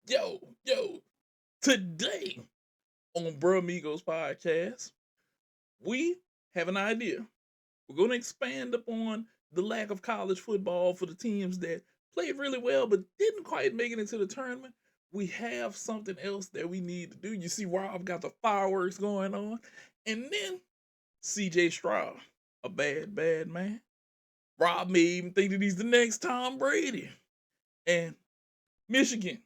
Yo, today on Bro Amigos podcast, we have an idea. We're going to expand upon the lack of college football for the teams that played really well but didn't quite make it into the tournament. We have something else that we need to do. You see, Rob got the fireworks going on. And then CJ Stroud, a bad man. Rob may even think that he's the next Tom Brady. And Michigan,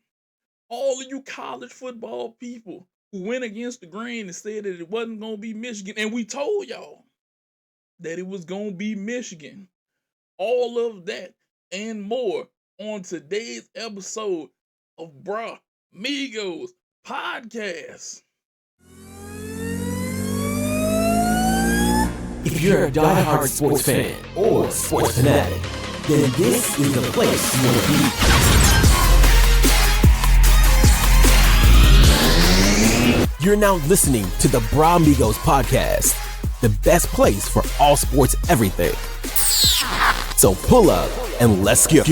all of you college football people who went against the grain and said that it wasn't going to be Michigan, and we told y'all that it was going to be Michigan. All of that and more on today's episode of Bruh Migos Podcast. If you're a diehard sports fan or sports fanatic, then this is the place you want to be. You're now listening to the Bra Migos podcast, the best place for all sports everything. So pull up and let's go.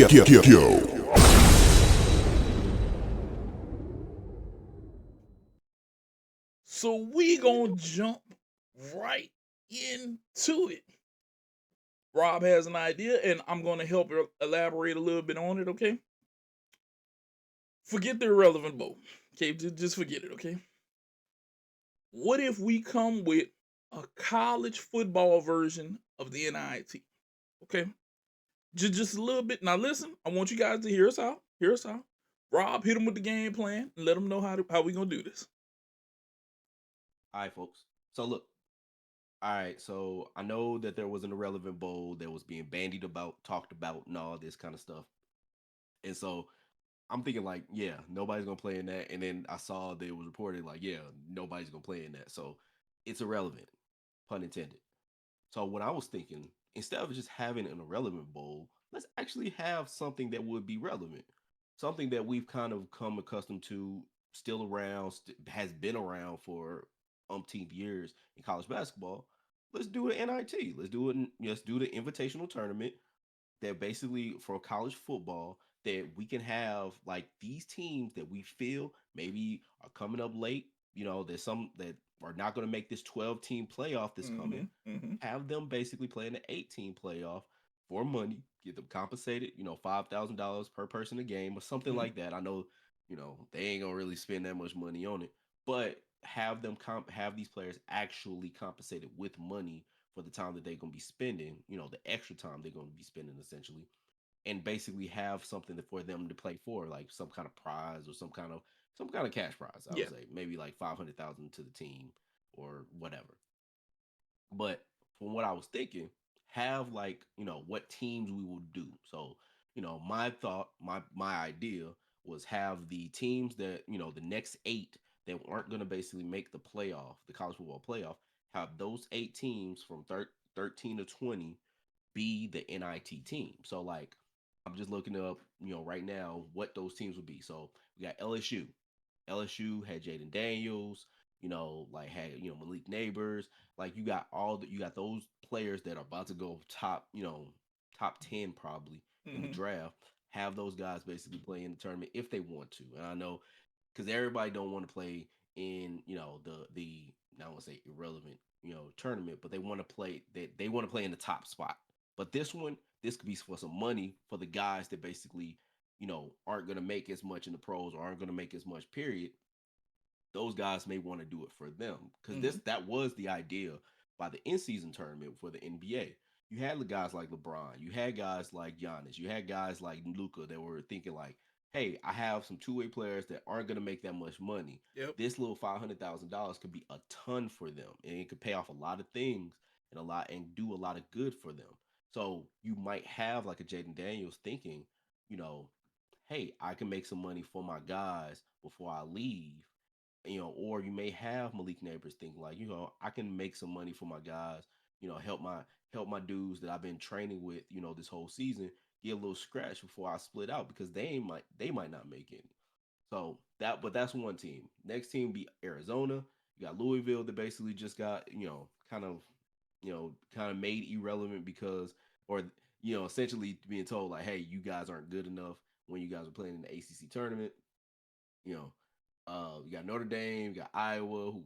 So we gonna jump right into it. Rob has an idea, and I'm gonna help elaborate a little bit on it. Okay. Forget the irrelevant bowl. Okay, just forget it. Okay. What if we come with a college football version of the NIT? Okay. Just a little bit. Now listen, I want you guys to hear us out. Hear us out. Rob, hit them with the game plan and let them know how we gonna do this. All right, folks. So look. All right. So I know that there was an irrelevant bowl that was being bandied about, talked about, and all this kind of stuff. And so I'm thinking like, yeah, nobody's gonna play in that. And then I saw that it was reported like, yeah, nobody's gonna play in that. So it's irrelevant, pun intended. So what I was thinking, instead of just having an irrelevant bowl, let's actually have something that would be relevant, something that we've kind of come accustomed to, still around, has been around for umpteenth years in college basketball. Let's do an NIT. Let's do it. Let's do the invitational tournament that basically for college football that we can have like these teams that we feel maybe are coming up late. You know, there's some that are not going to make this 12-team playoff that's coming. Have them basically play in the 18 playoff for money, get them compensated, $5,000 per person a game or something like that. I know, they ain't gonna really spend that much money on it, but have them have these players actually compensated with money for the time that they're gonna be spending, the extra time they're gonna be spending essentially, and basically have something for them to play for, like some kind of prize or some kind of cash prize. I Yeah. would say maybe like 500,000 to the team or whatever. But from what I was thinking, have like, what teams we will do. So, my thought, my idea was have the teams that, the next eight that aren't going to basically make the playoff, the college football playoff, have those eight teams from 13 to 20 be the NIT team. So like I'm just looking up, right now what those teams would be. So we got LSU. LSU had Jaden Daniels, like had Malik Neighbors. Like you got those players that are about to go top 10 probably in the draft. Have those guys basically play in the tournament if they want to. And I know because everybody don't want to play in the I don't want to say irrelevant tournament, but they want to play they want to play in the top spot. But this could be for some money for the guys that basically aren't going to make as much in the pros or aren't going to make as much period. Those guys may want to do it for them because that was the idea by the in-season tournament for the NBA. You had the guys like LeBron, you had guys like Giannis, you had guys like Luka that were thinking like, hey, I have some two-way players that aren't going to make that much money. Yep. This little $500,000 could be a ton for them, and it could pay off a lot of things and do a lot of good for them. So you might have like a Jaden Daniels thinking, you know, hey, I can make some money for my guys before I leave. Or you may have Malik Neighbors thinking like, I can make some money for my guys, help my dudes that I've been training with, this whole season, get a little scratch before I split out because they might not make any. So that's one team. Next team be Arizona. You got Louisville that basically just got, kind of made irrelevant because or essentially being told like, hey, you guys aren't good enough when you guys are playing in the ACC tournament. You know, you got Notre Dame, you got Iowa, who's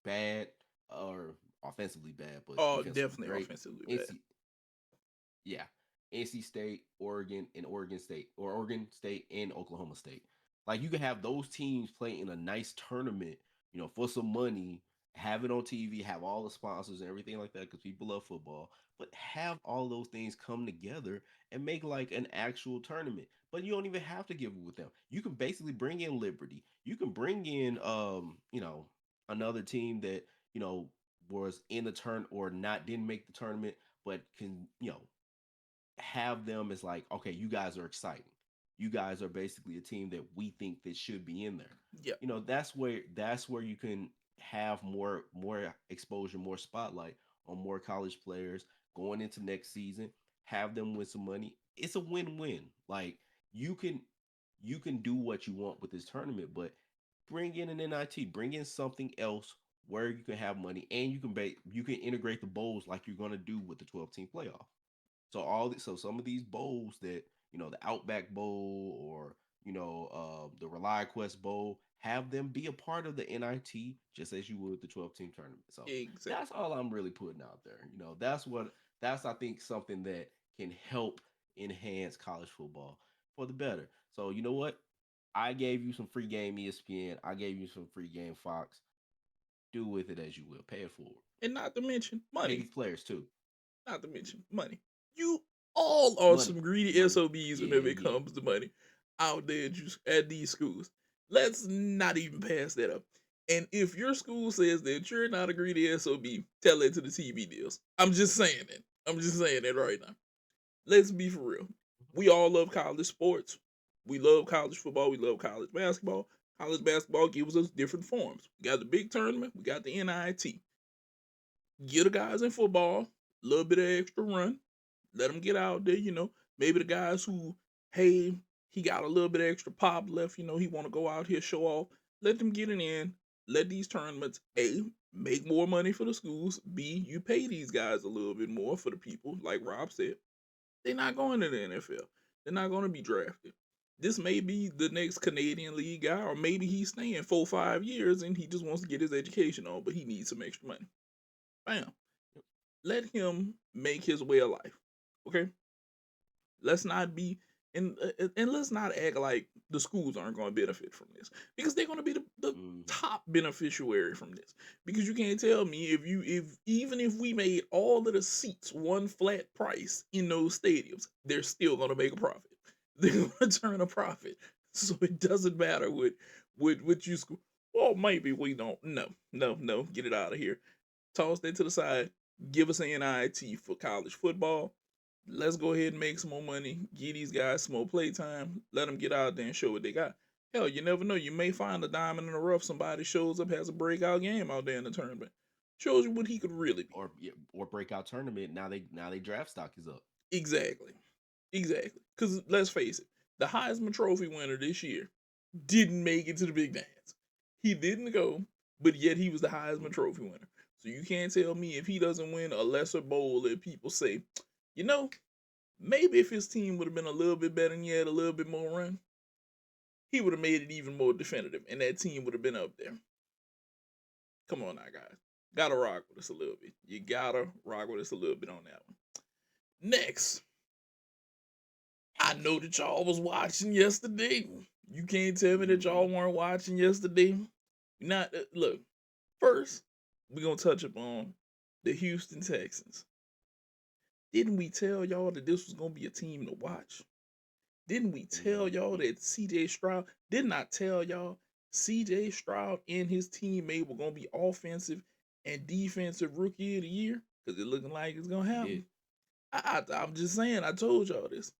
bad or offensively bad, but Oh, defensively definitely great. offensively bad. NC, yeah, NC State, Oregon, and Oregon State, or Oregon State and Oklahoma State. Like you can have those teams play in a nice tournament, for some money, have it on TV, have all the sponsors and everything like that because people love football. But have all those things come together and make like an actual tournament. But you don't even have to give it with them. You can basically bring in Liberty. You can bring in another team that, was in the turn or not didn't make the tournament, but can, have them as like, okay, you guys are exciting. You guys are basically a team that we think that should be in there. Yep. That's where you can have more exposure, more spotlight on more college players going into next season. Have them win some money. It's a win-win. Like you can you can do what you want with this tournament, but bring in an NIT, bring in something else where you can have money and you can integrate the bowls like you're going to do with the 12 team playoff. So some of these bowls that the Outback Bowl or the Rely Quest Bowl, have them be a part of the NIT just as you would the 12 team tournament. So Exactly. that's all I'm really putting out there. That's I think something that can help enhance college football for the better. So you know what? I gave you some free game ESPN. I gave you some free game Fox. Do with it as you will. Pay it forward. And not to mention Pay money. these players too. Not to mention money. You all are Money. some greedy Money. SOBs Yeah, whenever it yeah. comes to money out there at these schools. Let's not even pass that up. And if your school says that you're not a greedy SOB, tell it to the TV deals. I'm just saying it. I'm just saying it right now. Let's be for real. We all love college sports. We love college football. We love college basketball. College basketball gives us different forms. We got the big tournament. We got the NIT. Get the guys in football, a little bit of extra run. Let them get out there, Maybe the guys who, hey, he got a little bit of extra pop left, he want to go out here, show off. Let them get it in. Let these tournaments, A, make more money for the schools. B, you pay these guys a little bit more for the people, like Rob said. They're not going to the NFL. They're not going to be drafted. This may be the next Canadian League guy, or maybe he's staying 4 or 5 years and he just wants to get his education on, but he needs some extra money. Bam. Let him make his way of life. Okay? Let's not be and let's not act like the schools aren't going to benefit from this, because they're going to be the top beneficiary from this. Because you can't tell me if even if we made all of the seats one flat price in those stadiums, they're still going to make a profit. They're going to turn a profit. So it doesn't matter what you school. Well, maybe we don't. No. Get it out of here. Toss that to the side. Give us an NIT for college football. Let's go ahead and make some more money. Give these guys some more playtime. Let them get out there and show what they got. Hell, you never know. You may find a diamond in the rough. Somebody shows up, has a breakout game out there in the tournament. Shows you what he could really be. Or breakout tournament. Now they draft stock is up. Exactly. Because let's face it, the Heisman Trophy winner this year didn't make it to the big dance. He didn't go, but yet he was the Heisman Trophy winner. So you can't tell me if he doesn't win a lesser bowl that people say, maybe if his team would have been a little bit better and he had a little bit more run, he would have made it even more definitive and that team would have been up there. Come on now, guys. Gotta rock with us a little bit. You gotta rock with us a little bit on that one. Next, I know that y'all was watching yesterday. You can't tell me that y'all weren't watching yesterday. Look, first, we're going to touch upon the Houston Texans. Didn't we tell y'all that this was going to be a team to watch? Didn't we tell y'all that CJ Stroud, didn't I tell y'all CJ Stroud and his teammate were going to be offensive and defensive rookie of the year? Because it's looking like it's going to happen. I'm just saying, I told y'all this.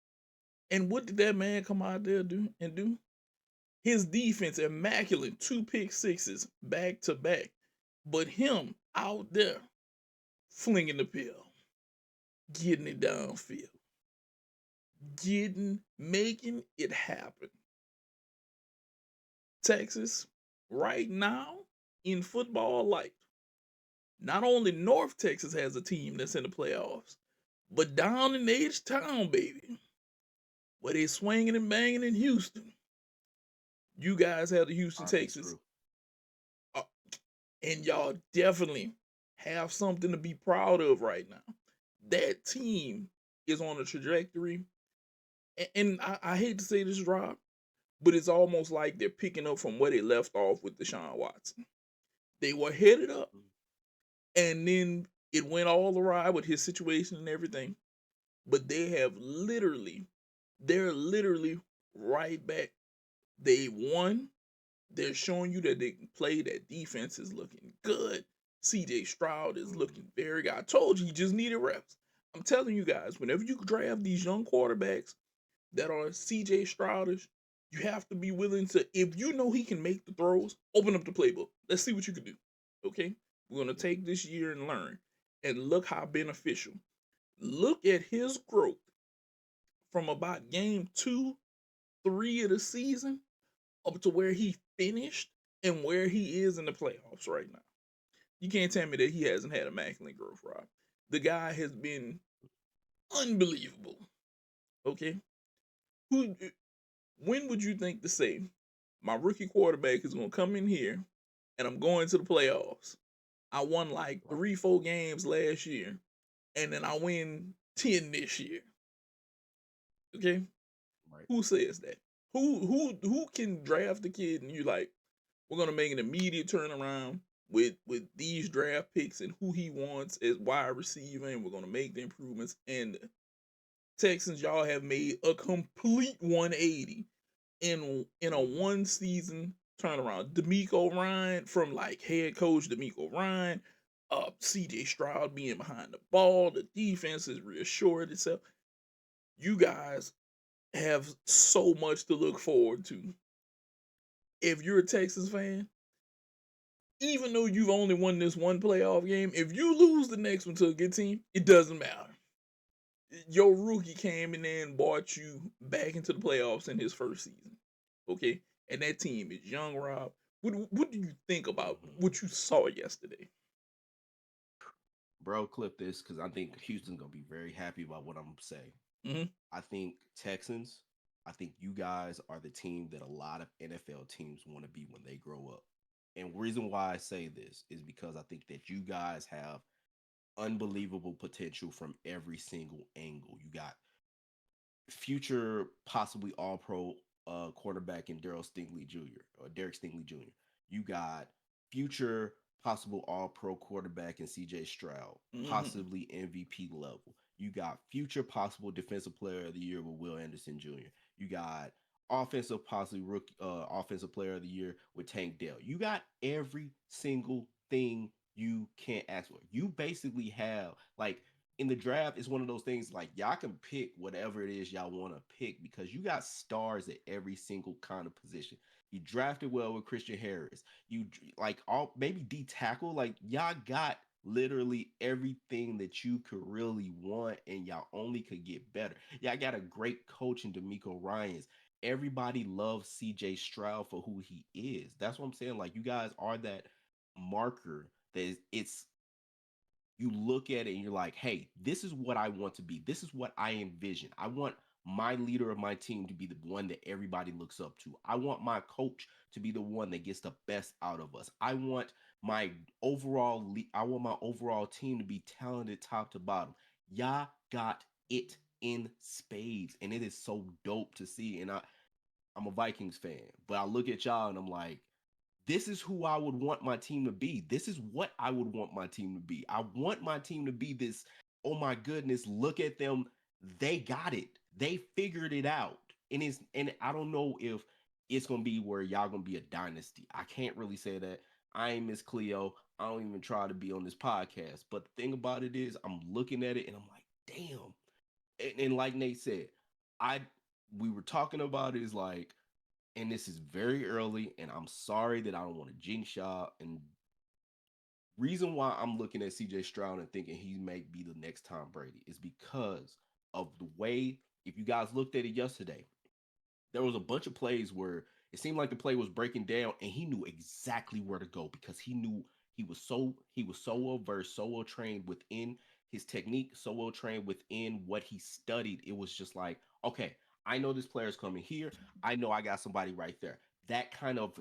And what did that man come out there do? His defense, immaculate, 2 pick sixes back to back. But him out there flinging the pill, getting it downfield, making it happen. Texas, right now, in football life, not only North Texas has a team that's in the playoffs, but down in H-Town, baby, where they swinging and banging in Houston, You guys have the Houston Texans, true. and y'all definitely have something to be proud of right now. That team is on a trajectory, and I hate to say this, Rob, but it's almost like they're picking up from where they left off with Deshaun Watson. They were headed up, and then it went all awry with his situation and everything. But they're literally right back. They won. They're showing you that they can play. That defense is looking good. CJ Stroud is looking very good. I told you he just needed reps. I'm telling you guys, whenever you draft these young quarterbacks that are CJ Strouders, you have to be willing to, if you know he can make the throws, open up the playbook. Let's see what you can do. Okay? We're going to take this year and learn. And look how beneficial. Look at his growth from about game 2, 3 of the season up to where he finished and where he is in the playoffs right now. You can't tell me that he hasn't had immaculate growth, Rob. The guy has been unbelievable. Okay? Who when would you think to say my rookie quarterback is gonna come in here and I'm going to the playoffs? I won like 3, 4 games last year, and then I win 10 this year. Okay? Right. Who says that? Who can draft the kid and you like, we're gonna make an immediate turnaround with these draft picks and who he wants as wide receiver, and we're gonna make the improvements. And Texans, y'all have made a complete 180 in a one season turnaround. D'Amico Ryan from like head coach D'Amico Ryan, CJ Stroud being behind the ball, the defense has reassured itself. You guys have so much to look forward to. If you're a Texas fan, even though you've only won this one playoff game, if you lose the next one to a good team, it doesn't matter. Your rookie came in there and brought you back into the playoffs in his first season. Okay? And that team is young, Rob. What do you think about what you saw yesterday? Bro, clip this because I think Houston's gonna be very happy about what I'm gonna say. Mm-hmm. I think Texans, I think you guys are the team that a lot of NFL teams want to be when they grow up. And reason why I say this is because I think that you guys have unbelievable potential from every single angle. You got future possibly all pro quarterback in Daryl Stingley Jr. or Derek Stingley Jr. You got future possible all pro quarterback in CJ Stroud, Mm-hmm. possibly MVP level. You got future possible defensive player of the year with Will Anderson Jr. You got offensive possibly rookie offensive player of the year with Tank Dell. You got every single thing you can't ask for. You basically have like in the draft, it's one of those things like y'all can pick whatever it is y'all want to pick because you got stars at every single kind of position. You drafted well with Christian Harris. You like all maybe D tackle. Like y'all got literally everything that you could really want, and y'all only could get better. Y'all got a great coach in D'Amico Ryans. Everybody loves CJ Stroud for who he is. That's what I'm saying. Like you guys are that marker that it's you look at it and you're like, hey, this is what I want to be. This is what I envision. I want my leader of my team to be the one that everybody looks up to. I want my coach to be the one that gets the best out of us. I want my overall team to be talented top to bottom. Y'all got it in spades, and it is so dope to see. And I'm a Vikings fan, but I look at y'all and I'm like, this is who I would want my team to be. This is what I would want my team to be. I want my team to be this, oh my goodness, look at them. They got it. They figured it out. And I don't know if it's gonna be where y'all gonna be a dynasty. I can't really say that. I ain't Miss Cleo. I don't even try to be on this podcast. But the thing about it is I'm looking at it and I'm like, damn. And like Nate said, I we were talking about it is like and this is very early, and I'm sorry that I don't want to jinx y'all. And reason why I'm looking at CJ Stroud and thinking he may be the next Tom Brady is because of the way, if you guys looked at it yesterday, there was a bunch of plays where it seemed like the play was breaking down and he knew exactly where to go because he knew he was so well versed, so well trained within his technique, so well trained within what he studied. It was just like, okay, I know this player's coming here. I know I got somebody right there. that kind of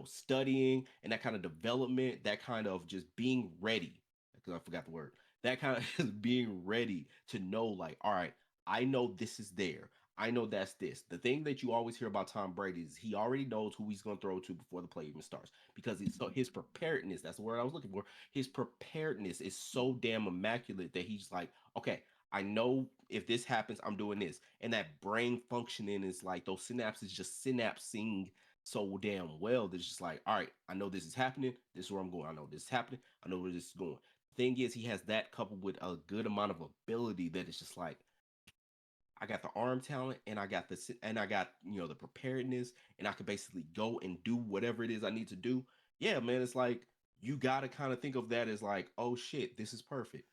studying and that kind of development, that kind of just being ready, because I forgot the word, that kind of just being ready to know, like, all right, I know this is there, I know that's this. The thing that you always hear about Tom Brady is he already knows who he's going to throw to before the play even starts, because his preparedness, that's the word I was looking for, his preparedness is so damn immaculate that he's like, okay, I know if this happens, I'm doing this. And that brain functioning is like those synapses just synapsing so damn well that it's just like, all right, I know this is happening. This is where I'm going. I know this is happening. I know where this is going. The thing is, he has that coupled with a good amount of ability that it's just like, I got the arm talent and I got the preparedness, and I could basically go and do whatever it is I need to do. Yeah, man, it's like you got to kind of think of that as like, oh shit, this is perfect.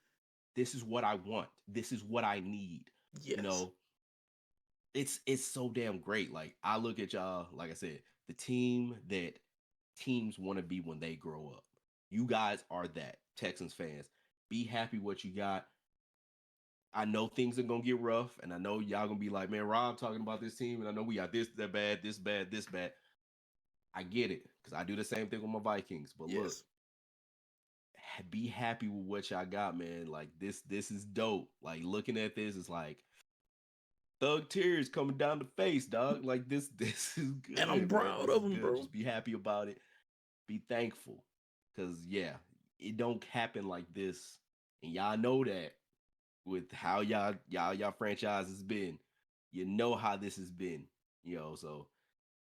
This is what I want. This is what I need. You Yes. know, it's so damn great. Like I look at y'all, like I said, the team that teams want to be when they grow up. You guys are that. Texans fans, be happy what you got. I know things are gonna get rough, and I know y'all gonna be like, man, Rob talking about this team, and I know we got this, that bad, this bad, this bad. I get it, because I do the same thing with my Vikings. But look, Yes. be happy with what y'all got, man. Like this is dope. Like looking at this is like thug tears coming down the face, dog. Like this is And I'm good, man. proud This of is him, good. bro. Just be happy about it. Be thankful, because yeah, it don't happen like this, and y'all know that with how y'all franchise has been. You know how this has been, so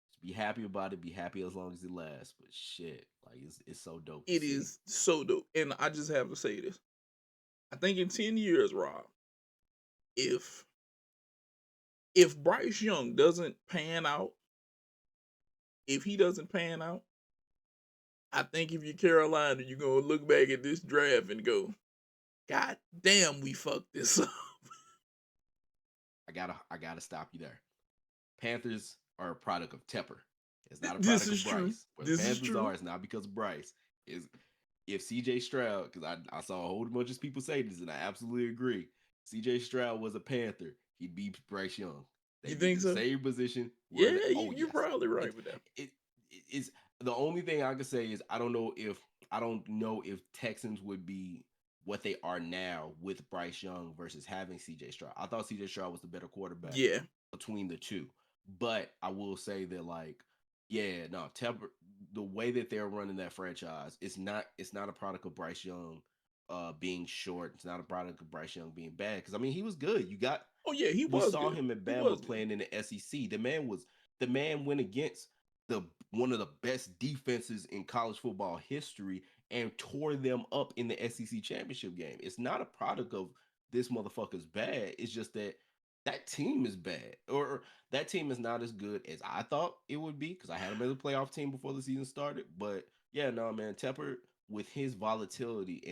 just be happy about it. Be happy as long as it lasts. But shit, like it's so dope to It see. is so dope. And I just have to say this. I think in 10 years, Rob, if Bryce Young doesn't pan out, if he doesn't pan out, I think if you're Carolina, you're gonna look back at this draft and go, God damn, we fucked this up. I gotta stop you there. Panthers are a product of Tepper. It's not a This product is of true. Bryce. Where the This is Panthers true. are, it's not because of Bryce. Is if CJ Stroud, because I saw a whole bunch of people say this, and I absolutely agree. CJ Stroud was a Panther, he'd be Bryce Young. You They'd be think the so? same position. Yeah, Oh you're yes. probably right It with that. it it's the only thing I can say is I don't know if Texans would be what they are now with Bryce Young versus having CJ Stroud. I thought CJ Stroud was the better quarterback Yeah. between the two. But I will say that, like, yeah, no, Tepper, the way that they're running that franchise, it's not a product of Bryce Young being short. It's not a product of Bryce Young being bad. Because I mean, he was good. Oh yeah, he We was saw good. him at He was Bama good. playing in the SEC. The man went against the one of the best defenses in college football history and tore them up in the SEC championship game. It's not a product of this motherfucker's bad. It's just that team is bad, or that team is not as good as I thought it would be, because I had them as a playoff team before the season started. But yeah, no, man, Tepper, with his volatility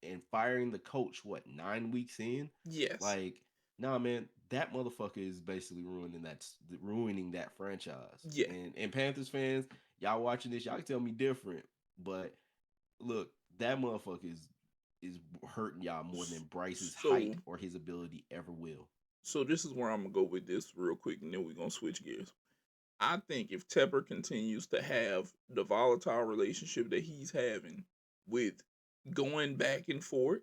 and firing the coach, what, 9 weeks in, Yes. like, nah, man, that motherfucker is basically ruining that franchise. Yeah. And Panthers fans, y'all watching this, y'all can tell me different, but look, that motherfucker is hurting y'all more than Bryce's So height or his ability ever will. so this is where I'm gonna go with this real quick, and then we're gonna switch gears. I think if Tepper continues to have the volatile relationship that he's having with going back and forth,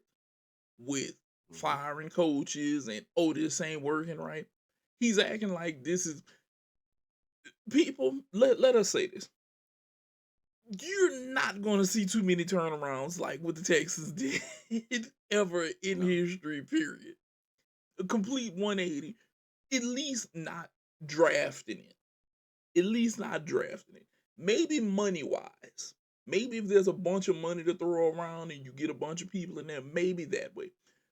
with Mm-hmm. firing coaches and oh this ain't working right, he's acting like this is people. Let us say this. You're not going to see too many turnarounds like what the Texans did ever in No. history. Period. A complete 180. At least not drafting it. At least not drafting it. Maybe money wise. Maybe if there's a bunch of money to throw around and you get a bunch of people in there, maybe that way.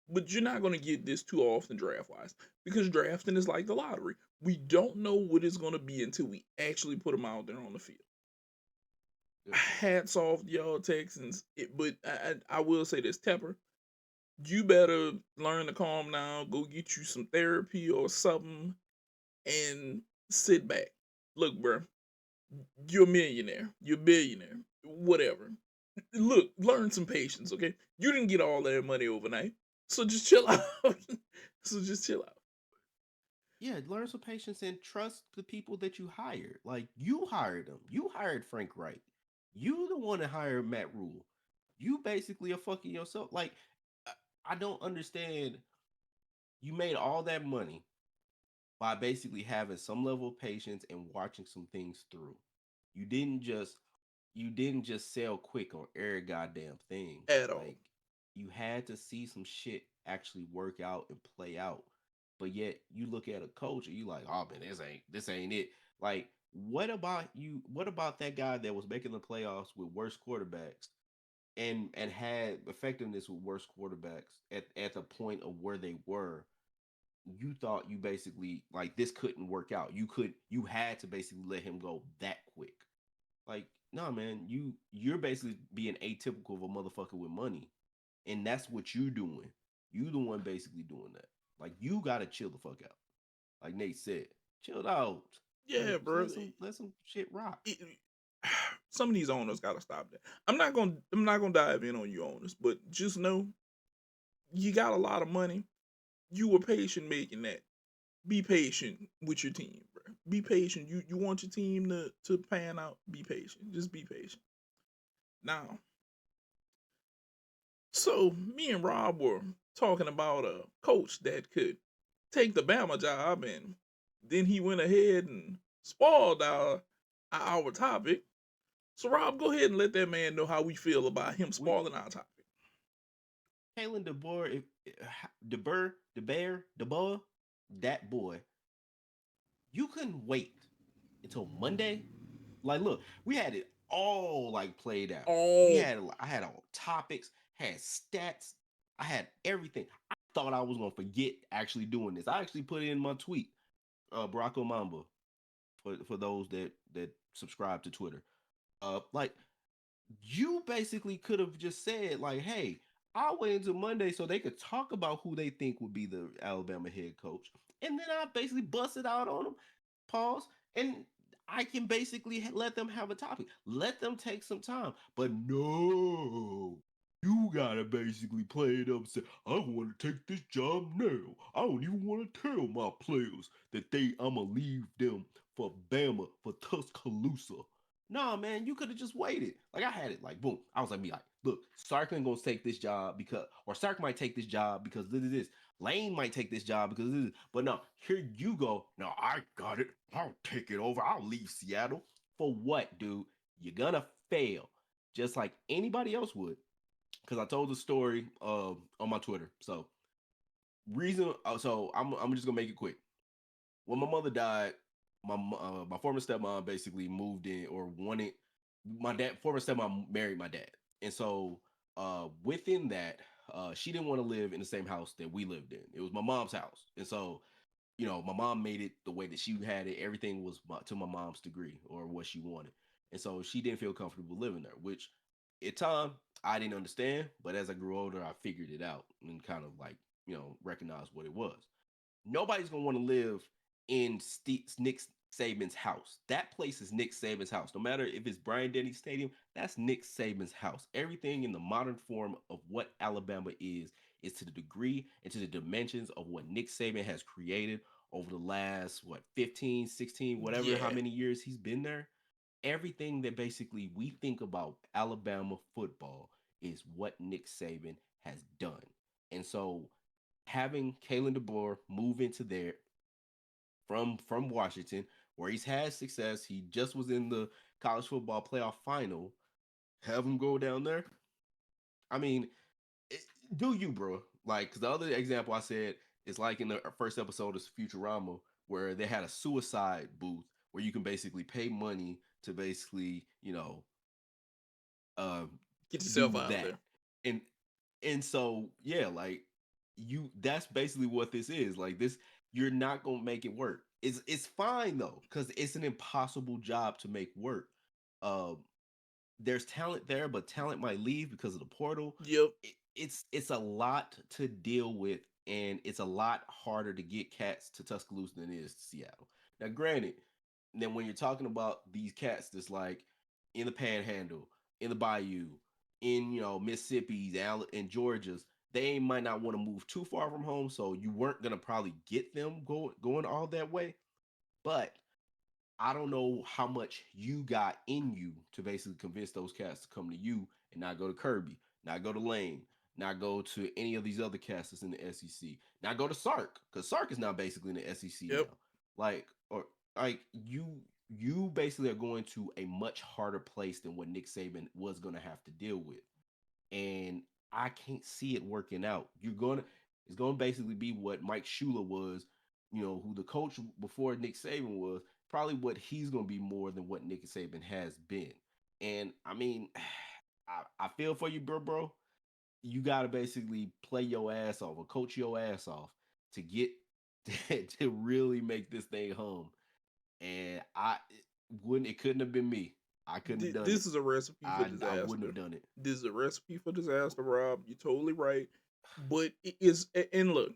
But you're not going to get this too often draft wise, because drafting is like the lottery. We don't know what it's going to be until we actually put them out there on the field. Yep. Hats off to y'all Texans. But I will say this, Tepper, you better learn to calm down, go get you some therapy or something, and sit back. Look, bro, you're a millionaire, you're a billionaire, whatever. Look, learn some patience, okay? You didn't get all that money overnight, so just chill out. So just chill out. yeah, learn some patience and trust the people that you hired. Like you hired them. You hired Frank Wright. You the one that hired Matt Rule. You basically are fucking yourself. Like I don't understand. You made all that money by basically having some level of patience and watching some things through. You didn't just you didn't just sell quick on every goddamn thing. at all. Like you had to see some shit actually work out and play out. But yet you look at a coach and you like, oh man, this ain't it. Like, what about you? What about that guy that was making the playoffs with worse quarterbacks and had effectiveness with worse quarterbacks at the point of where they were? You thought you basically like this couldn't work out. You had to basically let him go that quick. Like, no, man, you're basically being atypical of a motherfucker with money, and that's what you doing. You the one basically doing that. Like, you gotta chill the fuck out. Like Nate said, chill out. Like, Yeah, bro. let some shit rock. It- some of these owners gotta stop that. I'm not gonna dive in on you owners, but just know you got a lot of money. You were patient making that. Be patient with your team, bro. Be patient. You want your team to pan out. Be patient. Just be patient. Now, so me and Rob were talking about a coach that could take the Bama job, and then he went ahead and spoiled our topic. So Rob, go ahead and let that man know how we feel about him We spoiling our topic. Kalen DeBoer, DeBoer, that boy, you couldn't wait until Monday. Like, look, we had it all like played out. Oh, I had all topics, had stats, I had everything. I thought I was gonna forget actually doing this. I actually put it in my tweet, Barack Mamba, for those that subscribe to Twitter. Like you basically could have just said like, "Hey, I'll wait until Monday so they could talk about who they think would be the Alabama head coach," and then I basically busted out on them. Pause, and I can basically let them have a topic, let them take some time. But no, you gotta basically play it up and say, "I want to take this job now. I don't even want to tell my players that I'ma leave them for Bama for Tuscaloosa." Nah, man, you could have just waited. Like I had it, like boom. I was like, me like, look, Sark ain't gonna take this job because, or Sark might take this job because this is this. Lane might take this job because this is, but no, here you go. No, I got it. I'll take it over. I'll leave Seattle for what, dude? You're gonna fail, just like anybody else would. Because I told the story on my Twitter. So I'm just gonna make it quick. When my mother died, my former stepmom basically moved in or wanted my dad. Former stepmom married my dad, and so within that, she didn't want to live in the same house that we lived in. It was my mom's house, and so my mom made it the way that she had it. Everything was to my mom's degree or what she wanted, and so she didn't feel comfortable living there. Which, at time, I didn't understand, but as I grew older, I figured it out and kind of like recognized what it was. Nobody's gonna want to live in Nick Saban's house. That place is Nick Saban's house. No matter if it's Brian Denny Stadium, that's Nick Saban's house. Everything in the modern form of what Alabama is to the degree and to the dimensions of what Nick Saban has created over the last 15, 16, whatever how yeah. many years he's been there. Everything that basically we think about Alabama football is what Nick Saban has done. And so having Kalen DeBoer move into there from Washington, where he's had success, he just was in the college football playoff final. Have him go down there. I mean, it, do you, bro? Like, because the other example I said is like in the first episode of Futurama, where they had a suicide booth where you can basically pay money to basically, uh, Get yourself do out of that. there. And so yeah, like that's basically what this is. Like this, you're not gonna make it work. It's fine though, because it's an impossible job to make work. Um, there's talent there, but talent might leave because of the portal. Yep. It's a lot to deal with, and it's a lot harder to get cats to Tuscaloosa than it is to Seattle. Now, granted, then when you're talking about these cats that's like in the Panhandle, in the Bayou, in Mississippi's, and Georgia's, they might not want to move too far from home, so you weren't gonna probably get them going all that way. But I don't know how much you got in you to basically convince those cats to come to you and not go to Kirby, not go to Lane, not go to any of these other cats that's in the SEC, not go to Sark, because Sark is now basically in the SEC Yep. now. Like, or like you basically are going to a much harder place than what Nick Saban was gonna have to deal with. And I can't see it working out. It's gonna basically be what Mike Shula was, who the coach before Nick Saban was, probably what he's gonna be more than what Nick Saban has been. And I mean, I feel for you, bro. You gotta basically play your ass off or coach your ass off to get to really make this thing hum. And it couldn't have been me. I couldn't have done it. This is a recipe for I wouldn't disaster. have done it. This is a recipe for disaster, Rob. You're totally right. But it is, and look,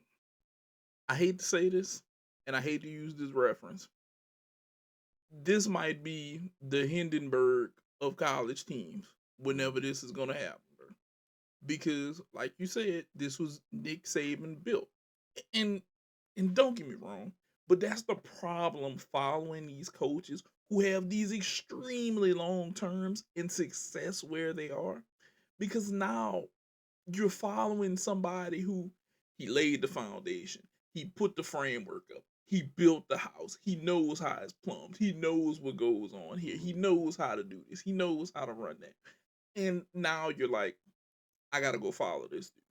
I hate to say this, and I hate to use this reference. This might be the Hindenburg of college teams whenever this is going to happen. Because, like you said, this was Nick Saban built. And and don't get me wrong, but that's the problem following these coaches who have these extremely long terms and success where they are. Because now you're following somebody who he laid the foundation, he put the framework up, he built the house, he knows how it's plumbed, he knows what goes on here, he knows how to do this, he knows how to run that. And now you're like, I gotta go follow this dude.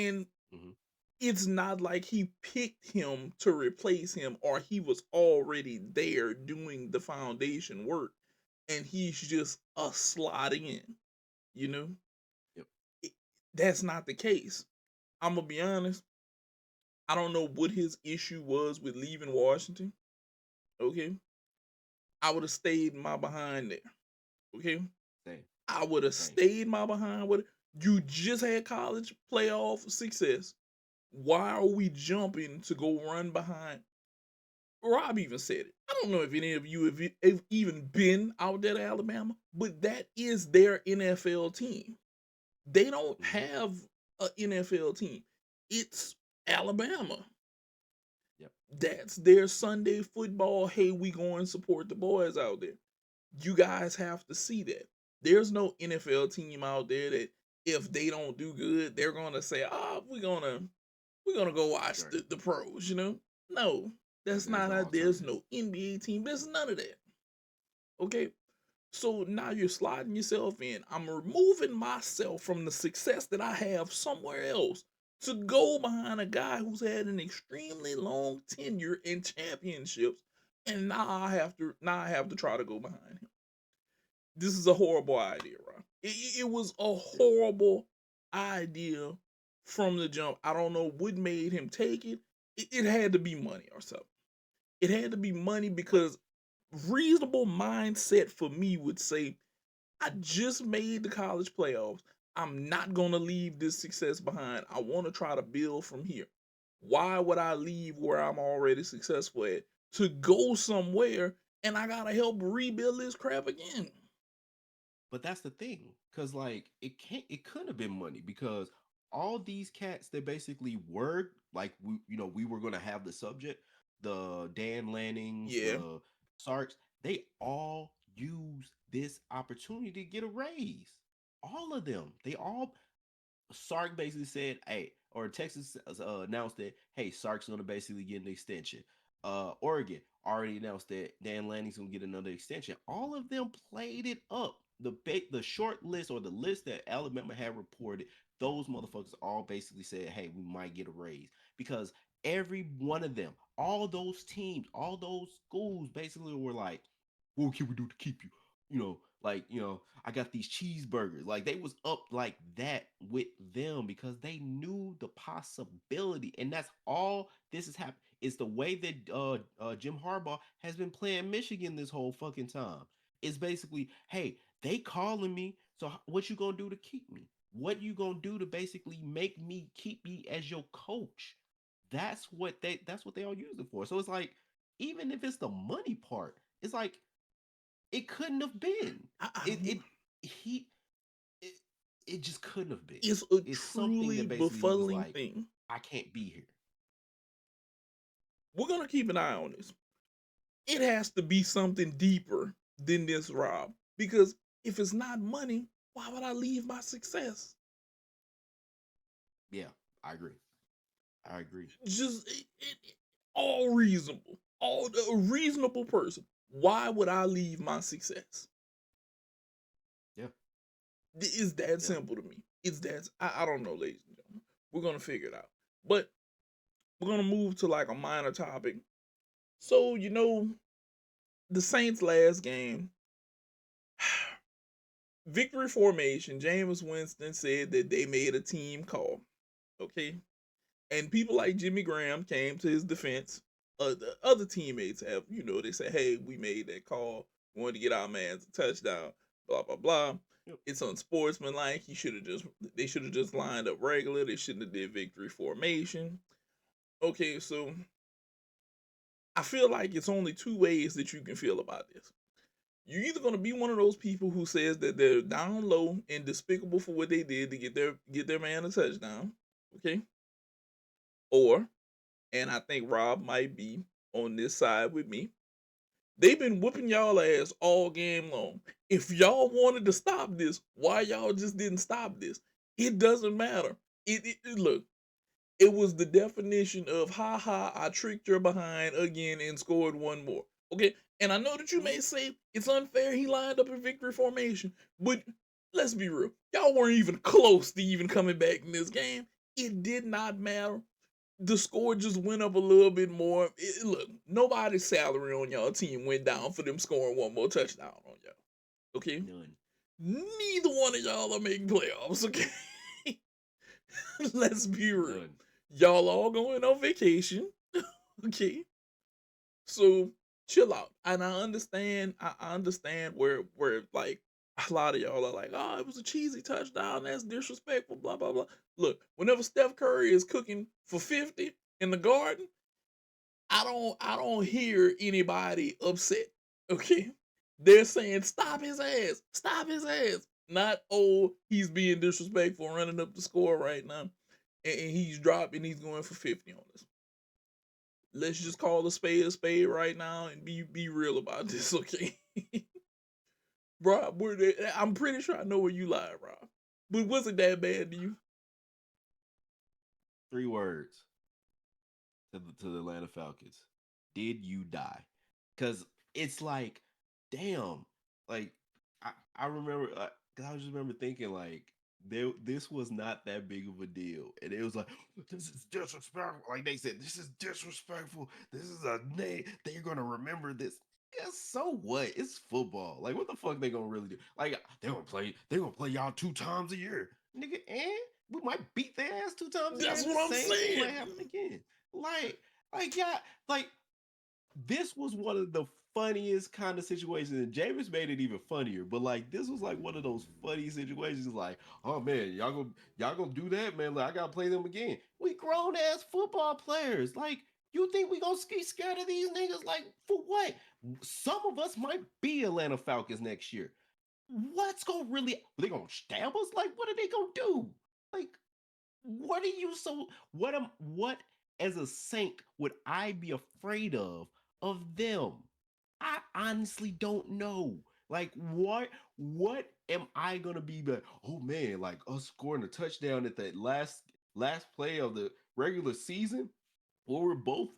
And Mhm. it's not like he picked him to replace him or he was already there doing the foundation work and he's just slotting in, you know? Yep. It, that's not the case. I'm gonna be honest. I don't know what his issue was with leaving Washington. Okay. I would have stayed my behind there. Okay. Same. I would have Same. stayed my behind with it. You just had college playoff success. Why are we jumping to go run behind? Rob even said it. I don't know if any of you have even been out there to Alabama, but that is their NFL team. They don't Mhm. have an NFL team. It's Alabama. Yep. That's their Sunday football. Hey, we go and support the boys out there. You guys have to see that. There's no NFL team out there that if they don't do good, they're gonna say, we're gonna go watch Right. the pros, No, Because that's there's not no how. There's alternative. no NBA team. There's none of that. Okay. So now you're sliding yourself in. I'm removing myself from the success that I have somewhere else to go behind a guy who's had an extremely long tenure in championships, and now I have to try to go behind him. This is a horrible idea, Ron. It was a horrible idea from the jump. I don't know what made him take it. It had to be money or something. It had to be money because reasonable mindset for me would say, I just made the college playoffs. I'm not going to leave this success behind. I want to try to build from here. Why would I leave where I'm already successful at to go somewhere and I got to help rebuild this crap again? But that's the thing, because like it couldn't have been money because all these cats that basically were like we were gonna have the subject, the Dan Lannings, Yeah. the Sarks, they all used this opportunity to get a raise. All of them, they all Sark basically said, "Hey," or Texas announced that, "Hey, Sark's going to basically get an extension." Oregon already announced that Dan Lanning's going to get another extension. All of them played it up. The short list or the list that Alabama had reported, those motherfuckers all basically said, "Hey, we might get a raise," because every one of them, all those teams, all those schools, basically were like, "What can we do to keep you?" I got these cheeseburgers. Like they was up like that with them because they knew the possibility, and that's all this has happened. It's the way that Jim Harbaugh has been playing Michigan this whole fucking time. It's basically, hey, they calling me, so what you gonna do to keep me? What you gonna do to basically make me keep me as your coach? That's what they all use it for. So it's like, even if it's the money part, it's like it couldn't have been. I, I, It he. It, it just couldn't have been. It's a It's something truly that basically he was befuddling like, thing. I can't be here. We're gonna keep an eye on this. It has to be something deeper than this, Rob. Because if it's not money, why would I leave my success? Yeah, I agree. I agree. Just all reasonable, all a reasonable person. Why would I leave my success? Yeah. It's that Yeah. simple to me. It's that I don't know, ladies and gentlemen. We're gonna figure it out. But we're gonna move to like a minor topic. So the Saints last game, victory formation. Jameis Winston said that they made a team call. Okay, and people like Jimmy Graham came to his defense. The other teammates have, they say, hey, we made that call. We wanted to get our man's a touchdown. Blah blah blah. Yep. It's unsportsmanlike. They should have just lined up regular. They shouldn't have did victory formation. Okay, so I feel like it's only two ways that you can feel about this. You're either gonna be one of those people who says that they're down low and despicable for what they did to get their man a touchdown. Okay, or and I think Rob might be on this side with me. They've been whooping y'all ass all game long. If y'all wanted to stop this, why y'all just didn't stop this? It doesn't matter. Look, it was the definition of ha ha, I tricked your behind again and scored one more. Okay, and I know that you may say it's unfair he lined up in victory formation, but let's be real. Y'all weren't even close to even coming back in this game. It did not matter. The score just went up a little bit more. Look, nobody's salary on y'all team went down for them scoring one more touchdown on y'all. Okay? None. Neither one of y'all are making playoffs, okay? Let's be real. None. Y'all all going on vacation. Okay. So chill out. And I understand where like a lot of y'all are like, oh, it was a cheesy touchdown. That's disrespectful. Blah blah blah. Look, whenever Steph Curry is cooking for 50 in the garden, I don't hear anybody upset. Okay, they're saying stop his ass, stop his ass. Not he's being disrespectful, running up the score right now, and he's dropping. He's going for 50 on us. Let's just call a spade right now and be real about this, okay? Rob, I'm pretty sure I know where you lie, Rob. But was it that bad to you? 3 words to the Atlanta Falcons. Did you die? Because it's like, damn. Like, I remember, cause I just remember thinking, like, this was not that big of a deal. And it was like, this is disrespectful. Like they said, this is disrespectful. This is a name. They're going to remember this. Yeah, so what? It's football. Like, what the fuck they gonna really do? Like, they're gonna play y'all 2 times a year. Nigga, and we might beat their ass 2 times a year. That's And the what I'm same thing saying. might happen again. Yeah, like this was one of the funniest kind of situations, and Jameis made it even funnier. But like, this was like one of those funny situations. Like, oh man, y'all gonna do that, man? Like, I gotta play them again. We grown ass football players. Like, you think we gonna be scared of these niggas? Like, for what? Some of us might be Atlanta Falcons next year. What's gonna really? They gonna stab us? Like, what are they gonna do? Like, what are you so? What as a Saint would I be afraid of them? I honestly don't know. Like, what am I gonna be like? Oh man, like us scoring a touchdown at that last play of the regular season, where we're both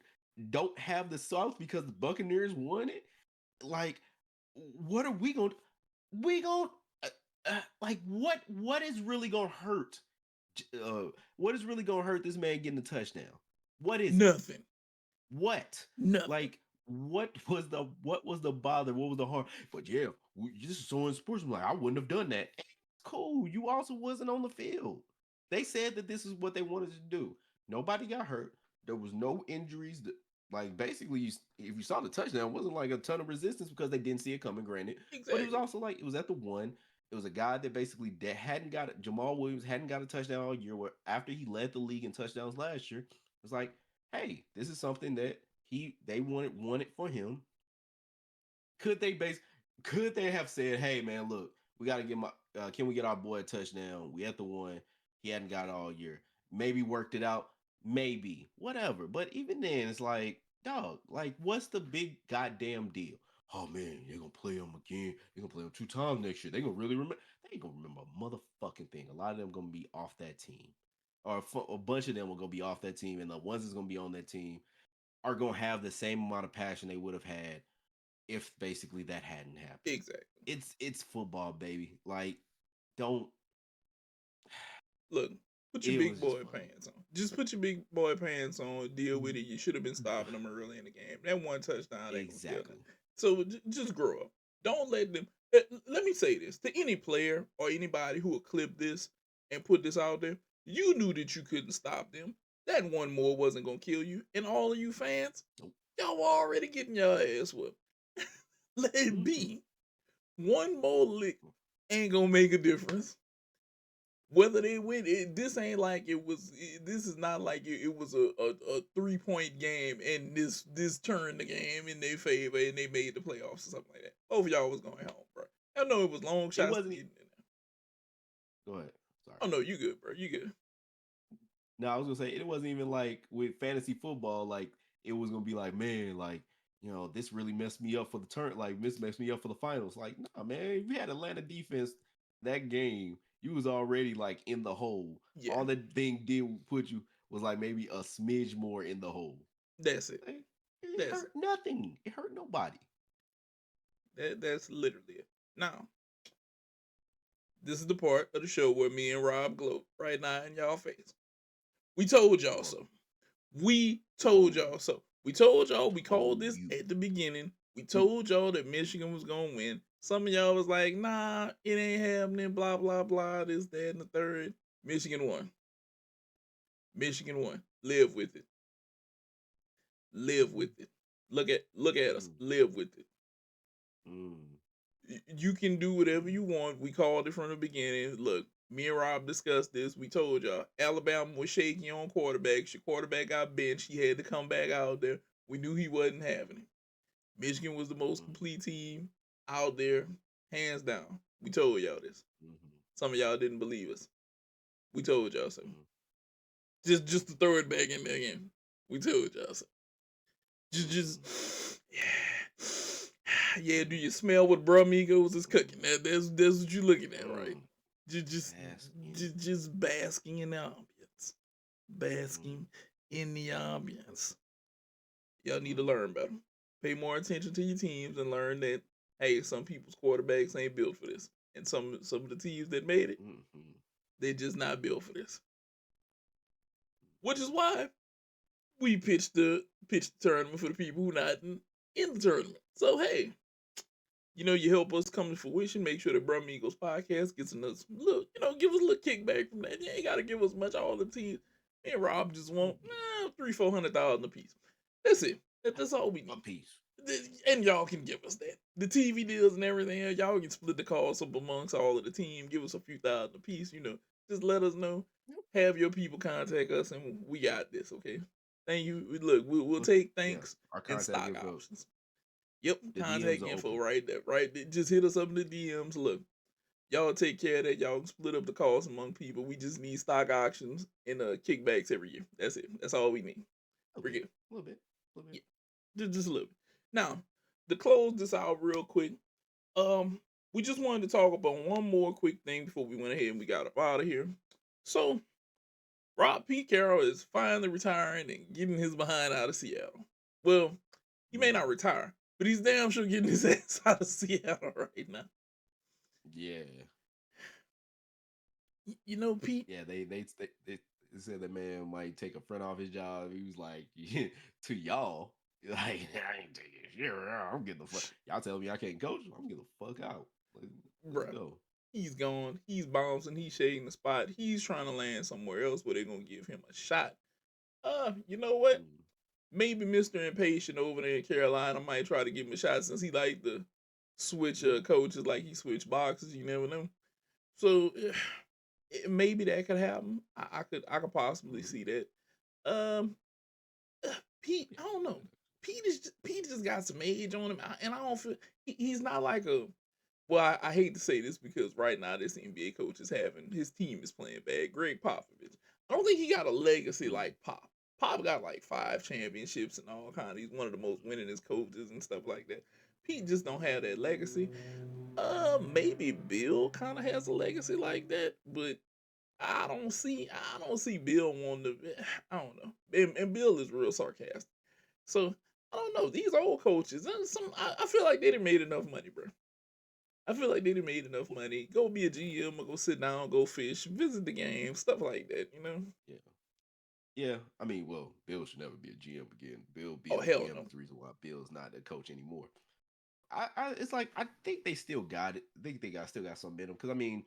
don't have the South because the Buccaneers won it. Like, what are we going? We going like what is really gonna hurt? What is really gonna hurt this man getting a touchdown? What is it? Nothing. What? Nothing. Like, what was the bother? What was the harm? But yeah, this is so unsportsmanlike. Like, I wouldn't have done that. Cool. You also wasn't on the field. They said that this is what they wanted to do. Nobody got hurt. There was no injuries. Like, basically, if you saw the touchdown, it wasn't like a ton of resistance because they didn't see it coming. Granted, Exactly. but it was also like it was at the one. It was a guy that basically hadn't got it. Jamal Williams hadn't got a touchdown all year. Where after he led the league in touchdowns last year, it was like, hey, this is something that they wanted for him. Could they have said, hey man, look, we got to get can we get our boy a touchdown? We at the one. He hadn't got it all year. Maybe worked it out. Maybe whatever. But even then, it's like, dog. Like, what's the big goddamn deal? Oh man, you're gonna play him again. You're gonna play him 2 times next year. They gonna really remember. They ain't gonna remember a motherfucking thing. A lot of them gonna be off that team, or a bunch of them are gonna be off that team, and the ones that's gonna be on that team are gonna have the same amount of passion they would have had if basically that hadn't happened. Exactly. It's football, baby. Like, don't. Look, put your It big was just boy funny. pants on. Just put your big boy pants on. Deal with it. You should have been stopping them early in the game. That one touchdown ain't gonna kill them. Exactly. So just grow up. Don't let them. Let me say this to any player or anybody who will clip this and put this out there. You knew that you couldn't stop them. That one more wasn't gonna kill you. And all of you fans, Nope. y'all were already getting your ass whooped. Let it be. One more lick ain't gonna make a difference. Whether they win, this ain't like it was. This is not like it was a 3-point game and this turned the game in their favor and they made the playoffs or something like that. Both of y'all was going home, bro. I know it was long It shots. wasn't. Go ahead. Sorry. Oh no, you good, bro. You good. No, I was gonna say it wasn't even like with fantasy football. Like, it was gonna be like, man, like, this really messed me up for the turn. Like, this messed me up for the finals. Like, nah, man, if you had Atlanta defense that game, you was already like in the hole. Yeah, All that thing did put you was like maybe a smidge more in the hole. that's it. Like, it That's hurt it. nothing. It hurt nobody. That's literally it. Now, this is the part of the show where me and Rob gloat right now in y'all face. We told y'all so. We told y'all so. We told y'all, we called this at the beginning. We told y'all that Michigan was going to win. Some of y'all was like, nah, it ain't happening, blah, blah, blah, this, that, and the third. Michigan won. Michigan won. Live with it. Live with it. Look at us. Live with it. You can do whatever you want. We called it from the beginning. Look, me and Rob discussed this. We told y'all Alabama was shaky on quarterbacks. Your quarterback got benched. He had to come back out there. We knew he wasn't having it. Michigan was the most complete team out there, hands down. We told y'all this. Some of y'all didn't believe us. We told y'all so. Just to throw it back in there again. We told y'all so. Yeah. Do you smell what Brumigos is cooking? That's what you're looking at, right? Just basking in the ambience. Basking in the ambience. Y'all need to learn better. Pay more attention to your teams and learn that, hey, some people's quarterbacks ain't built for this. And some of the teams that made it, they're just not built for this. Which is why we pitched the tournament for the people who not in the tournament. So hey, you help us come to fruition. Make sure the Brum Eagles podcast gets us look, give us a little kickback from that. You ain't gotta give us much. All the teams. Me and Rob just want $300,000-400,000 a piece. That's it. That's all we need. A piece. And y'all can give us that. The TV deals and everything, y'all can split the cost up amongst all of the team. Give us a few thousand a piece. Just let us know. Have your people contact us, and we got this. Okay. Thank you. Look, we'll take thanks and stock options. Yep, contact info right there. Right there. Just hit us up in the DMs. Look, y'all take care of that. Y'all can split up the cost among people. We just need stock options and kickbacks every year. That's it. That's all we need. We're good. A little bit. Yeah, just a little bit. Now, to close this out real quick, we just wanted to talk about one more quick thing before we went ahead and we got up out of here. So, Rob Pete Carroll is finally retiring and getting his behind out of Seattle. Well, he may not retire, but he's damn sure getting his ass out of Seattle right now. Yeah. Pete. Yeah, they said that man might take a friend off his job. He was like, to y'all, like, I ain't taking shit. I'm getting the fuck. Y'all telling me I can't coach? I'm getting the fuck out. Let's go. He's gone. He's bouncing. He's shading the spot. He's trying to land somewhere else where they're gonna give him a shot. You know what? Maybe Mr. Impatient over there in Carolina might try to give him a shot since he like to switch coaches like he switched boxes. You never know. So maybe that could happen. I could possibly see that. Pete, I don't know. Pete just got some age on him, and I don't feel he's not like a well, I hate to say this because right now this NBA coach is having his team is playing bad. Greg Popovich. I don't think he got a legacy Mm. like Pop. Pop got like 5 championships and all kind. He's one of the most winningest coaches and stuff like that. Pete just don't have that legacy. Maybe Bill kind of has a legacy like that, but I don't see Bill wanting to. I don't know. And Bill is real sarcastic. So I don't know. These old coaches, I feel like they done made enough money, bro. I feel like they done made enough money. Go be a GM or go sit down, go fish, visit the game, stuff like that. You know? Yeah. Yeah. I mean, well, Bill should never be a GM again. Bill Oh being a hell GM no. is the reason why Bill's not the coach anymore. It's like I think they still got it. I think they still got some in them because I mean,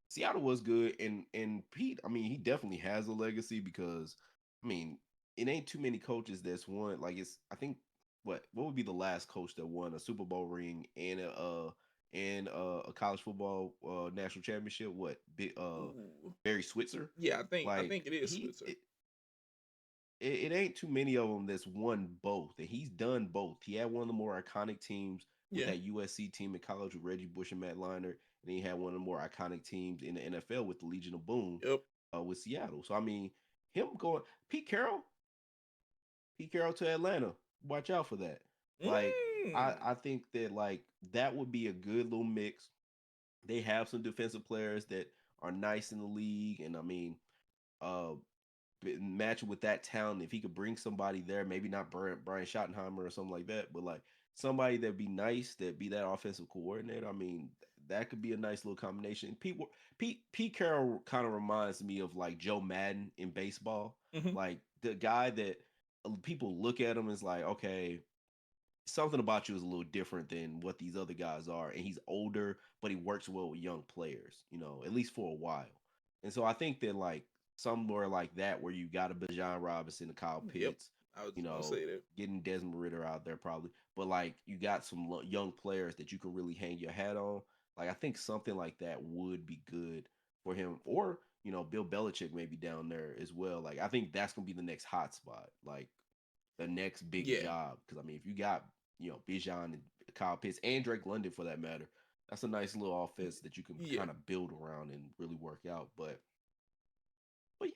Seattle was good, and Pete. I mean, he definitely has a legacy because I mean, it ain't too many coaches that's won. Like it's, I think what would be the last coach that won a Super Bowl ring and a college football national championship? What Ooh. Barry Switzer? Yeah, I Like think it is Switzer. it ain't too many of them that's won both, and he's done both. He had one of the more iconic teams with Yeah. that USC team in college with Reggie Bush and Matt Leinart, and then he had one of the more iconic teams in the NFL with the Legion of Boom Yep. with Seattle. So I mean, him going Pete Carroll, Pete Carroll to Atlanta. Watch out for that. Like Mm. I think that like that would be a good little mix. They have some defensive players that are nice in the league, and I mean, uh, match with that talent, if he could bring somebody there, maybe not Brian Schottenheimer or something like that, but like somebody that'd be nice, that be that offensive coordinator. I mean, that could be a nice little combination. Pete Carroll kind of reminds me of like Joe Madden in baseball, Hmm. like the guy that people look at him as like, okay, something about you is a little different than what these other guys are. And he's older, but he works well with young players, at least for a while. And so I think that like somewhere like that where you got a Bijan Robinson, a Kyle Yep. Pitts, I was you just gonna know, say that. getting Desmond Ritter out there probably, but like you got some young players that you can really hang your hat on. Like I think something like that would be good for him, or Bill Belichick maybe down there as well. Like I think that's gonna be the next hot spot. Like the next big Yeah. job. Because I mean, if you got Bijan and Kyle Pitts and Drake London for that matter, that's a nice little offense that you can Yeah. kind of build around and really work out. But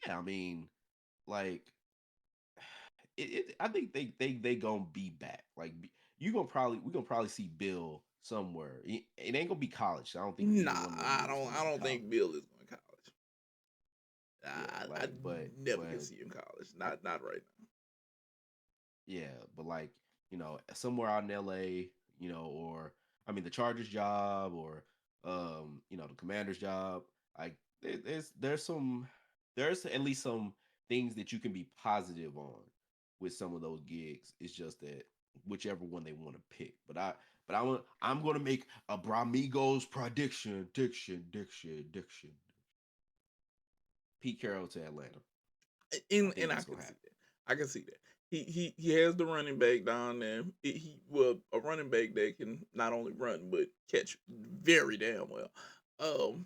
yeah, I mean, like I think they gonna be back. Like we're gonna probably see Bill somewhere. It ain't gonna be college. I don't think Nah, either one of them I niggas don't. gonna I be don't college. think Bill is going to college. Yeah, I like never can but see him college. I, Not right now. yeah, but like, somewhere out in LA, or I mean the Chargers job or the Commanders job, like there's at least some things that you can be positive on with some of those gigs. It's just that whichever one they want to pick. I'm gonna make a Bramigos prediction. Diction. Pete Carroll to Atlanta. I think And I that's gonna can see happen. that. I can see that. He has the running back down there. A running back that can not only run but catch very damn well. Um,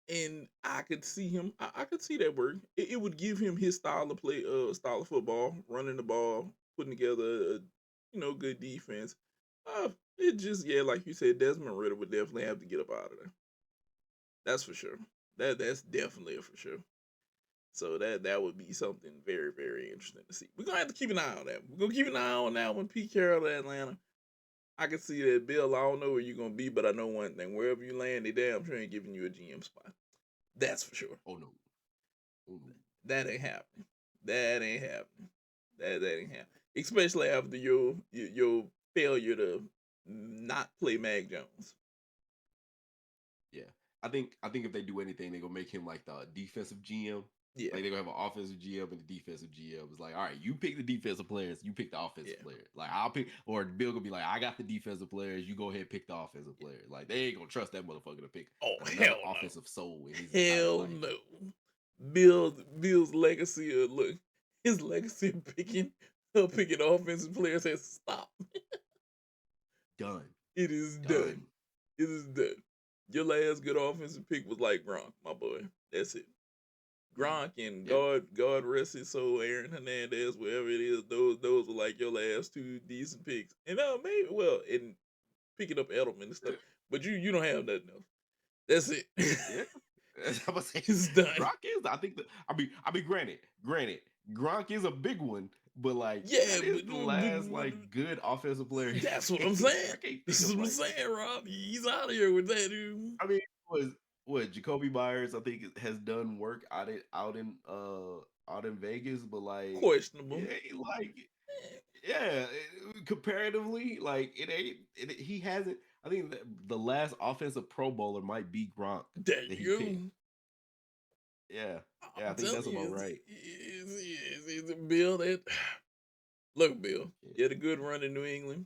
and I could see him. I could see that work. It would give him his style of play, style of football, running the ball, putting together a good defense. It just like you said, Desmond Ritter would definitely have to get up out of there. That's for sure. That's definitely a for sure. So that would be something very very interesting to see. We're gonna have to keep an eye on that. We're gonna keep an eye on that one. Pete Carroll to Atlanta. I can see that. Bill, I don't know where you're gonna be, but I know one thing: wherever you land, they damn sure ain't giving you a GM spot. That's for sure. Oh no. Oh no. That ain't happening. That ain't happening. That ain't happening. Especially after your failure to not play Mac Jones. Yeah. I think if they do anything, they're gonna make him like the defensive GM. Yeah, Like they're gonna have an offensive GM and a defensive GM. It's like, all right, you pick the defensive players, you pick the offensive yeah. players. Like I'll pick, or Bill gonna be like, I got the defensive players, you go ahead and pick the offensive players. Like they ain't gonna trust that motherfucker to pick Oh another hell offensive soul in his no, entire hell life. no. Bill's legacy of look, his legacy of picking offensive players has stopped. Done. It is done. Done. It is done. Your last good offensive pick was like Gronk, my boy. That's it. Gronk and Yeah. God rest his soul, Aaron Hernandez, wherever it is, those were like your last two decent picks. And maybe and picking up Edelman and stuff. but you don't have nothing else. That's it. Yeah. I'm gonna say It's done. Gronk is. I think. Granted, Gronk is a big one, but like Yeah, that is the last like good offensive player. that's what I'm saying. I can't This think is of what I'm like. saying, Rob. He's out of here with that, dude. I mean, was what Jacoby Myers? I think has done work out in Vegas, but like, Questionable. yeah, like, yeah, comparatively, like it ain't. He hasn't. I think the last offensive Pro Bowler might be Gronk There that he you picked. go. Yeah, yeah, I I'm think that's telling about you, right. it's Bill. That look, Bill. You had a good run in New England.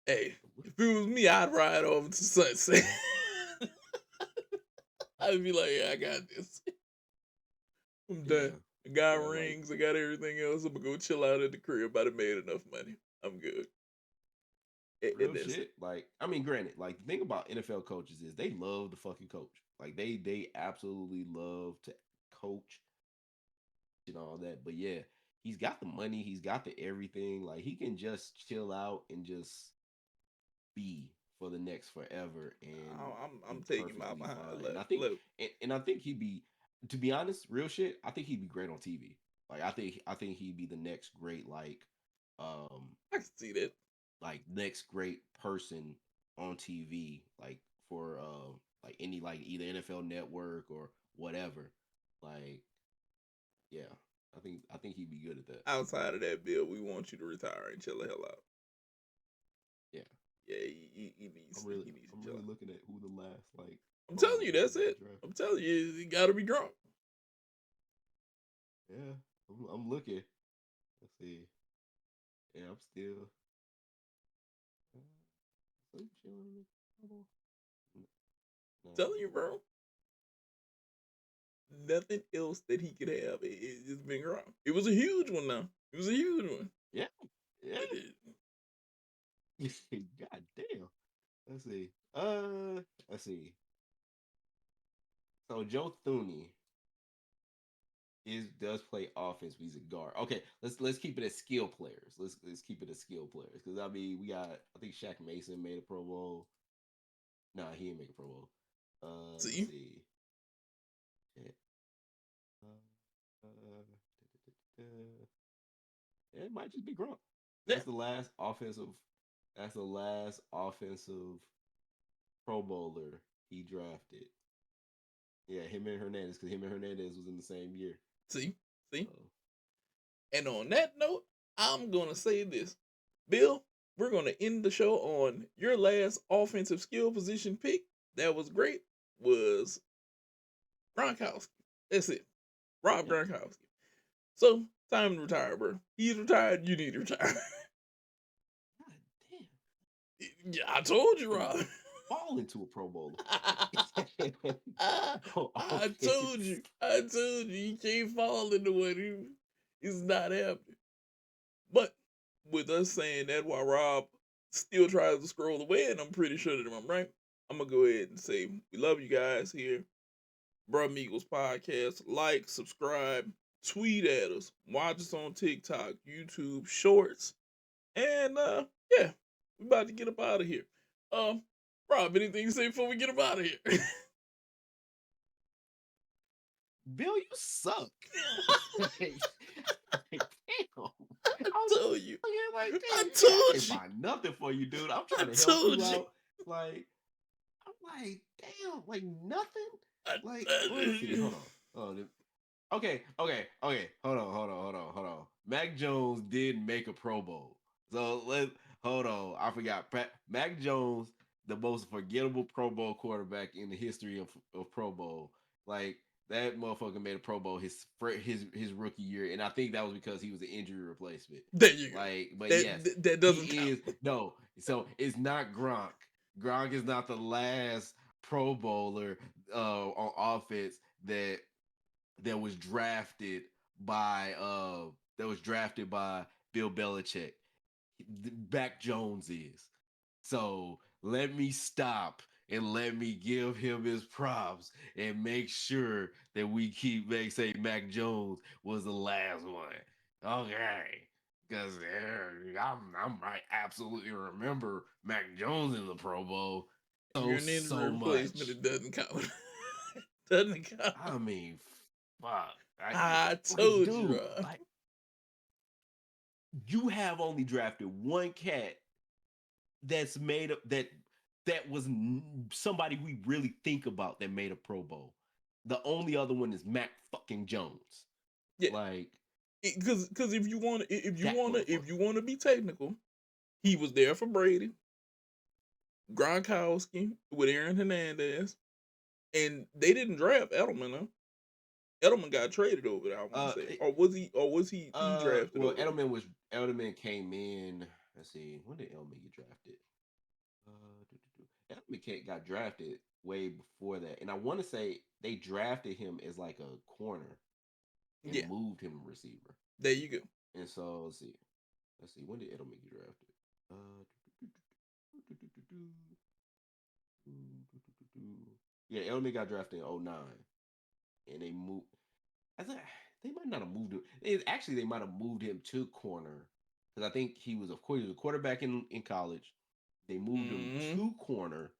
Hey, if it was me, I'd ride over to Sunset. I'd be like, yeah, I got this. I'm Yeah, done. I got yeah, like rings. I got everything else. I'm gonna go chill out at the crib. I'd have made enough money. I'm good. real That's it. shit. Like, I mean, granted, like the thing about NFL coaches is they love to fucking coach. Like they absolutely love to coach and all that. But yeah, he's got the money, he's got the everything. Like he can just chill out and just be for the next forever and I'm be taking my perfectly behind. fine. And Look, I think look. and I think he'd be, to be honest, real shit, I think he'd be great on TV. Like I think he'd be the next great um I can see that. next great person on TV, like for like any like either NFL Network or whatever. Like, yeah, I think he'd be good at that. Outside of that, Bill, we want you to retire and chill the hell out. Yeah, Yeah, he needs I'm really he needs to I'm chill really out. looking at who the last like I'm Pro telling you, Bowler that's that got it. drafted. I'm telling you, you gotta be drunk. Yeah, I'm looking. Let's see. Yeah, I'm still. Sleep chilling. No, Telling you, bro. Nothing else that he could have. It's been wrong. It was a huge one now. It was a huge one. yeah, yeah. But God damn. Let's see. Let's see. So Joe Thuney does play offense, but he's a guard. Okay, let's keep it as skill players. Let's keep it as skill players because I mean we got, I think Shaq Mason made a Pro Bowl. Nah, he didn't make a Pro Bowl. Let's see, see. Yeah. Uh, uh, it might just be Gronk. yeah. That's the last offensive. That's the last offensive Pro Bowler he drafted. Yeah, him and Hernandez, because him and Hernandez was in the same year. See, see. So, And on that note, I'm gonna say this, Bill. We're gonna end the show on your last offensive skill position pick. That was great. Was Gronkowski. That's it. Rob yeah. Gronkowski. So time to retire, bro. He's retired. You need to retire. God damn. Yeah, I told you, Rob. Fall into a Pro Bowler. I told you. I told you. You can't fall into what is not happening. But with us saying that, while Rob still tries to scroll away, and I'm pretty sure that I'm right, I'm going to go ahead and say we love you guys here. Bruh Eagles Podcast. Like, subscribe, tweet at us, watch us on TikTok, YouTube, Shorts. And yeah, we about to get up out of here. Rob, anything to say before we get up out of here? Bill, you suck. Damn. I told you. Like, damn, I I told can't you. find nothing for you, dude. I'm trying I to help told you you. out. Like, I'm like, damn, like nothing. Like, I- let's see. Hold on. Okay. Hold on. Mac Jones did make a Pro Bowl. So let's hold on. I forgot. Mac Jones, the most forgettable Pro Bowl quarterback in the history of Pro Bowl. Like that motherfucker made a Pro Bowl his rookie year, and I think that was because he was an injury replacement. There you go. Like, but That, yes, that doesn't he count. is. No, so it's not Gronk. Gronk is not the last Pro Bowler on offense that was drafted by Bill Belichick. Mac Jones is. So let me stop and let me give him his props and make sure that we say Mac Jones was the last one. Okay. Because I absolutely remember Mac Jones in the Pro Bowl. You're an injury So replacement. much. It doesn't count. Doesn't count. I mean, fuck. I Like, told you, dude, bro. like, you have only drafted one cat that's made up that was somebody we really think about that made a Pro Bowl. The only other one is Mac fucking Jones. Yeah, like because if you want that to be technical, he was there for Brady, Gronkowski with Aaron Hernandez, and they didn't draft Edelman. Huh? Edelman got traded over there. I want to say, or was he drafted well, over there? Edelman came in. Let's see, when did Edelman get drafted? Edelman got drafted way before that, and I want to say they drafted him as like a corner and moved him a receiver. There you go. And so let's see, when did Edelman get drafted? Yeah, Edelman got drafted in 2009, and they moved. I think they might not have moved him. Actually, they might have moved him to corner because I think he was, of course, he was a quarterback in college. They moved him to corner,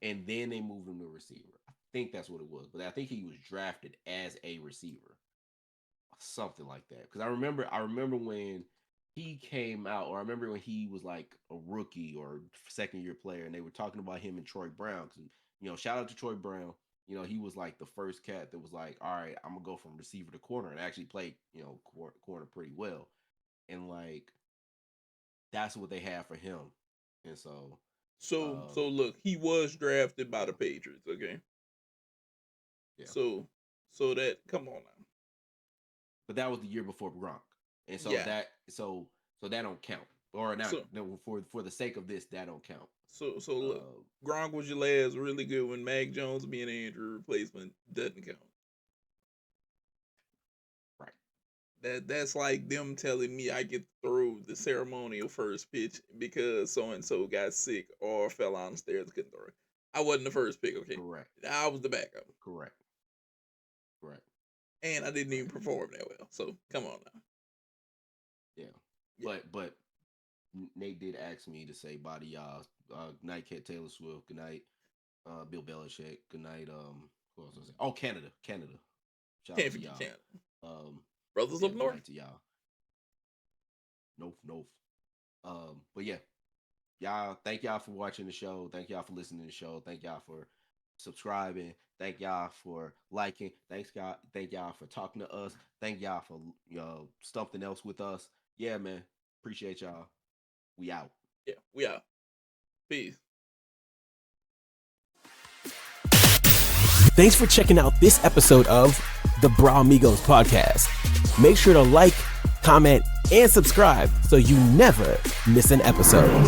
and then they moved him to receiver. I think that's what it was, but I think he was drafted as a receiver, something like that. Because I remember when he came out, or I remember when he was like a rookie or second year player, and they were talking about him and Troy Brown. Because shout out to Troy Brown. He was like the first cat that was like, all right, I'm gonna go from receiver to corner, and actually played, corner pretty well. And like, that's what they had for him. And so look, he was drafted by the Patriots. Okay. Yeah. So that, come on now. But that was the year before Gronk, and so that don't count. Or not, for the sake of this, that don't count. So look, Gronk was your last really good one. Mac Jones being an injury replacement doesn't count. Right. That's like them telling me I get to throw the ceremonial first pitch because so and so got sick or fell on the stairs and couldn't throw it. I wasn't the first pick, okay? Correct. I was the backup. Correct. And I didn't even perform that well. So come on now. Yeah. But Nate did ask me to say bye to y'all. Good night, Taylor Swift. Good night, Bill Belichick. Good night. Who else was I say? Oh, Canada. Shout Can't out to forget y'all. Canada. Brothers up north. To y'all. No. But yeah, y'all. Thank y'all for watching the show. Thank y'all for listening to the show. Thank y'all for subscribing. Thank y'all for liking. Thank y'all for talking to us. Thank y'all for something else with us. Yeah, man. Appreciate y'all. We out. Yeah, we out. Peace. Thanks for checking out this episode of the Bra Amigos podcast. Make sure to like, comment, and subscribe so you never miss an episode.